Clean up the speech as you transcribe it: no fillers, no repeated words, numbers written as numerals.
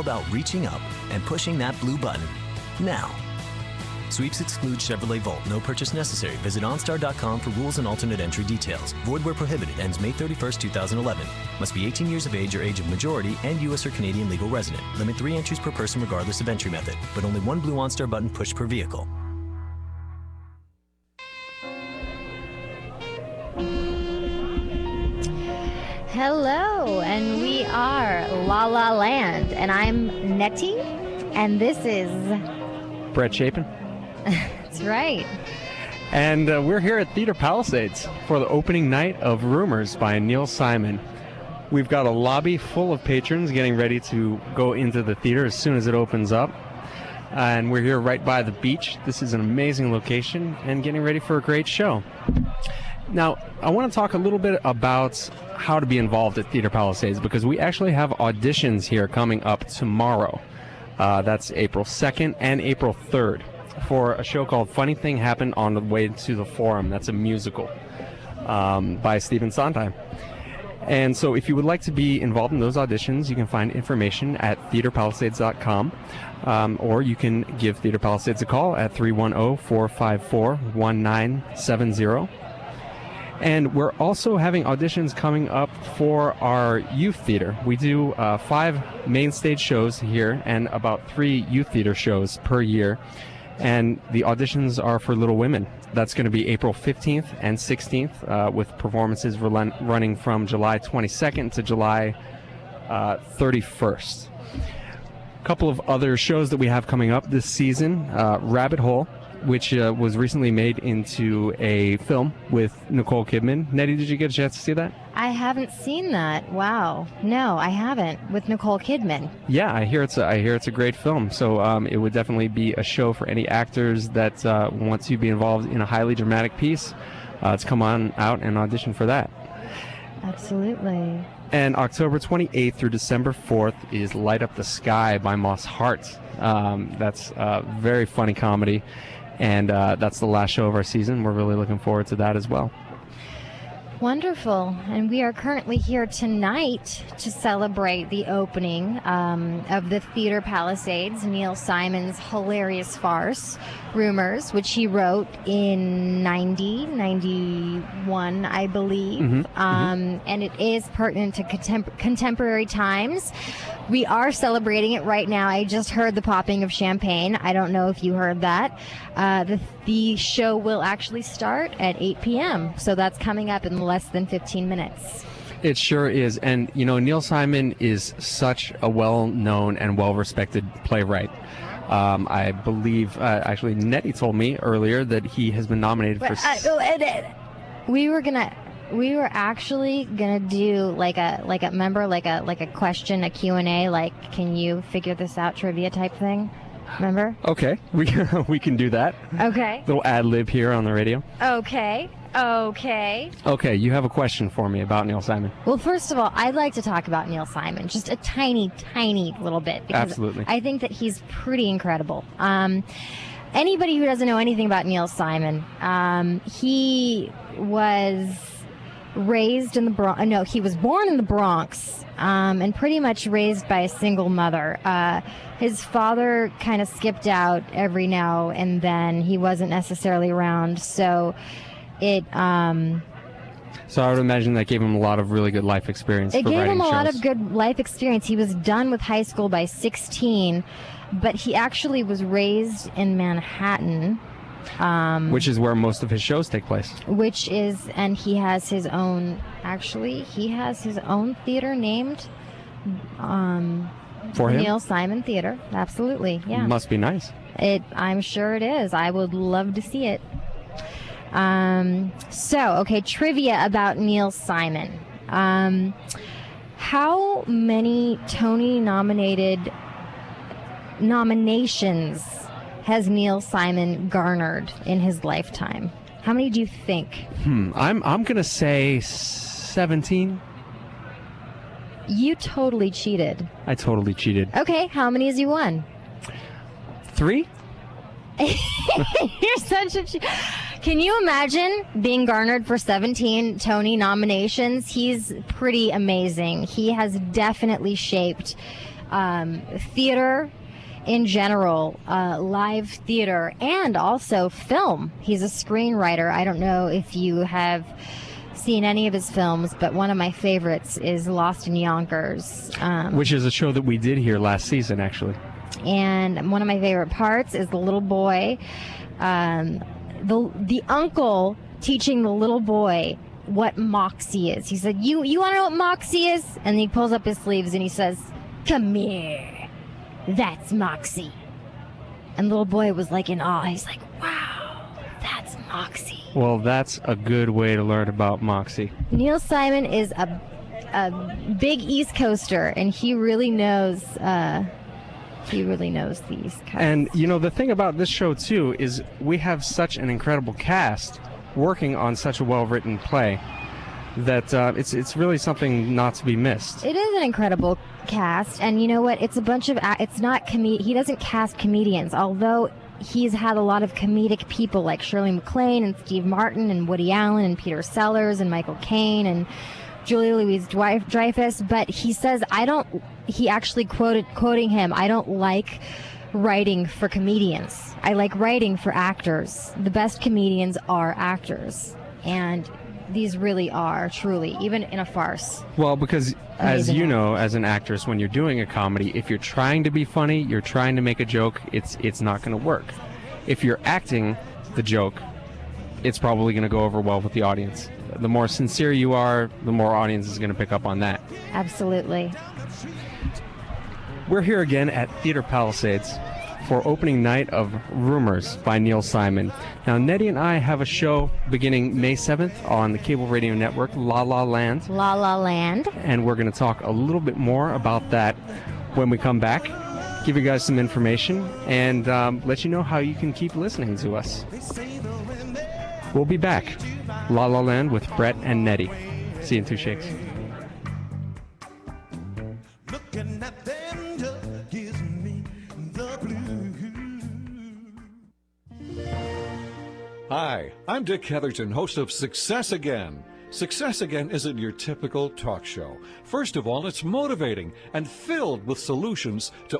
about reaching up and pushing that blue button now. Sweeps exclude Chevrolet Volt. No purchase necessary. Visit OnStar.com for rules and alternate entry details. Void where prohibited. Ends May 31st, 2011. Must be 18 years of age or age of majority and U.S. or Canadian legal resident. Limit 3 entries per person regardless of entry method. But only one blue OnStar button pushed per vehicle. Hello, and we are La La Land, and I'm Nettie, and this is... Brett Chapin. That's right. And we're here at Theater Palisades for the opening night of Rumors by Neil Simon. We've got a lobby full of patrons getting ready to go into the theater as soon as it opens up. And we're here right by the beach. This is an amazing location and getting ready for a great show. Now, I want to talk a little bit about how to be involved at Theater Palisades because we actually have auditions here coming up tomorrow. That's April 2nd and April 3rd for a show called Funny Thing Happened on the Way to the Forum. That's a musical by Stephen Sondheim. And so if you would like to be involved in those auditions, you can find information at theaterpalisades.com, or you can give Theater Palisades a call at 310-454-1970. And we're also having auditions coming up for our youth theater. We do 5 main stage shows here and about 3 youth theater shows per year. And the auditions are for Little Women. That's going to be April 15th and 16th with performances running from July 22nd to July 31st. A couple of other shows that we have coming up this season, Rabbit Hole, which was recently made into a film with Nicole Kidman. Nettie, did you get a chance to see that? I haven't seen that. Wow. No, I haven't. With Nicole Kidman. Yeah, I hear it's a great film. So it would definitely be a show for any actors that want to be involved in a highly dramatic piece to come on out and audition for that. Absolutely. And October 28th through December 4th is Light Up the Sky by Moss Hart. That's a very funny comedy. And that's the last show of our season. We're really looking forward to that as well. Wonderful. And we are currently here tonight to celebrate the opening of the Theater Palisades, Neil Simon's hilarious farce, Rumors, which he wrote in 91, I believe. And it is pertinent to contemporary times. We are celebrating it right now. I just heard the popping of champagne. I don't know if you heard that. The show will actually start at 8 p.m., so that's coming up in less than 15 minutes. It sure is. And, you know, Neil Simon is such a well-known and well-respected playwright. I believe, actually, Nettie told me earlier that he has been nominated for... We were actually gonna do like a question, a Q&A, like, can you figure this out trivia type thing. Remember? Okay, we can do that. Okay. Little ad lib here on the radio. Okay. Okay, you have a question for me about Neil Simon. Well, first of all, I'd like to talk about Neil Simon just a tiny little bit because Absolutely. I think that he's pretty incredible. Anybody who doesn't know anything about Neil Simon, he was raised in the Bronx. No, he was born in the Bronx and pretty much raised by a single mother. His father kind of skipped out every now and then. He wasn't necessarily around, so it... So I would imagine that gave him a lot of really good life experience. It for gave him a shows. lot of good life experience. He was done with high school by 16, but he actually was raised in Manhattan. Which is where most of his shows take place. And he has his own, he has his own theater named For him? Neil Simon Theater. Absolutely, yeah. Must be nice. I'm sure it is. I would love to see it. Okay, trivia about Neil Simon. How many Tony nominations has Neil Simon garnered in his lifetime? How many do you think? I'm gonna say 17. You totally cheated. I totally cheated. Okay, how many has he won? 3? You're such a Can you imagine being garnered for 17 Tony nominations? He's pretty amazing. He has definitely shaped theater in general, live theater, and also film. He's a screenwriter. I don't know if you have seen any of his films, but one of my favorites is Lost in Yonkers. Which is a show that we did here last season, actually. And one of my favorite parts is the little boy, the uncle teaching the little boy what moxie is. He said, you want to know what moxie is? And he pulls up his sleeves and he says, come here, that's moxie. And the little boy was like in awe. He's like, wow, that's moxie. Well, that's a good way to learn about moxie. Neil Simon is a big East Coaster, and he really knows the East Coast. And, you know, the thing about this show, too, is we have such an incredible cast working on such a well-written play that it's really something not to be missed. It is an incredible cast, and you know what? It's a bunch of it's not he doesn't cast comedians, although he's had a lot of comedic people like Shirley MacLaine and Steve Martin and Woody Allen and Peter Sellers and Michael Caine and Julia Louis-Dreyfus. But he says he actually quoting him, I don't like writing for comedians. I like writing for actors. The best comedians are actors, and these really are, truly, even in a farce. Well, because as you know, as an actress, when you're doing a comedy, if you're trying to be funny, you're trying to make a joke, it's not going to work. If you're acting the joke, it's probably going to go over well with the audience. The more sincere you are, the more audience is going to pick up on that. Absolutely. We're here again at Theater Palisades for opening night of Rumors by Neil Simon. Now, Nettie and I have a show beginning May 7th on the cable radio network La La Land. La La Land. And we're going to talk a little bit more about that when we come back, give you guys some information, and let you know how you can keep listening to us. We'll be back. La La Land with Brett and Nettie. See you in 2 shakes. Looking at them just gives me the blues. Hi, I'm Dick Heatherton, host of Success Again. Success Again isn't your typical talk show. First of all, it's motivating and filled with solutions to